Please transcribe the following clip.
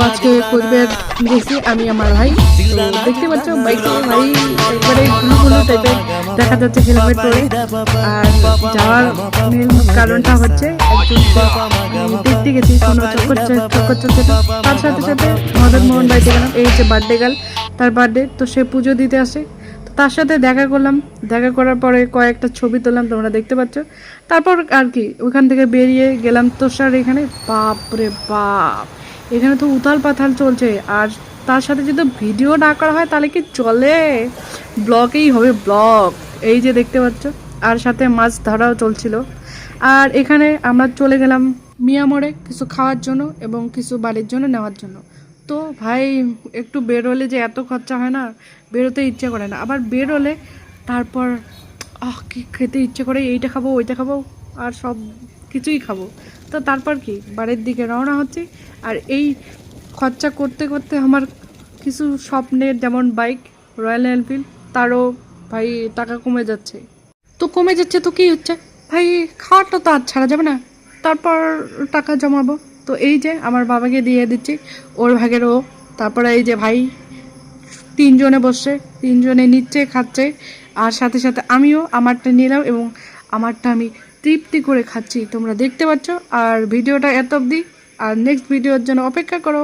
আজকে কোচবিহার গেছি আমি আমার ভাই। তো দেখতে পাচ্ছ বাইকে ভাই একবারে গুলো গুলো টাইপের দেখা যাচ্ছে হেলমেট পরে। আর যাওয়ার মেন কারণটা হচ্ছে দেখতে গেছি কোনো চক্কর চলছে, তার সাথে সাথে মদন মোহন বাড়িতে গেলাম। এই যে বার্থডে গার্ল, তার বার্থডে, তো সে পুজো দিতে আসে, তো তার সাথে দেখা করলাম। দেখা করার পরে কয়েকটা ছবি তুললাম, তোমরা দেখতে পাচ্ছ। তারপর আর কি ওখান থেকে বেরিয়ে গেলাম তোষার এখানে। বাপ রে বাপ, এখানে তো উথাল পাথাল চলছে। আর তার সাথে যদি ভিডিও না করা হয় তাহলে কি চলে, ব্লগেই হবে ব্লগ। এই যে দেখতে পাচ্ছ, আর সাথে মাছ ধরাও চলছিল। আর এখানে আমরা চলে গেলাম মিয়া মোড়ে কিছু খাওয়ার জন্য এবং কিছু বাড়ির জন্য নেওয়ার জন্য। তো ভাই একটু বেরোলে যে এত খরচা হয় না, বেরোতে ইচ্ছে করে না। আবার বেরোলে তারপর কি খেতে ইচ্ছে করে, এইটা খাবো ওইটা খাবো আর সব কিছুই খাবো। তো তারপর কি বাড়ির দিকে রওনা হচ্ছে। আর এই খরচা করতে করতে আমার কিছু স্বপ্নের, যেমন বাইক রয়্যাল এনফিল্ড, তারও ভাই টাকা কমে যাচ্ছে। তো কমে যাচ্ছে তো কী হচ্ছে ভাই, খাওয়াটা তো আর ছাড়া যাবে না। তারপর টাকা জমাবো। তো এই যে আমার বাবাকে দিয়ে দিচ্ছি ওর ভাগেরও। তারপরে এই যে ভাই তিনজনে বসছে, তিনজনে নিচ্ছে খাচ্ছে, আর সাথে সাথে আমিও আমারটা নিলাম এবং আমারটা আমি তৃপ্তি করে খাচ্ছি, তোমরা দেখতে পাচ্ছ। আর ভিডিওটা এত অবধি, আর নেক্সট ভিডিওর জন্য অপেক্ষা করো।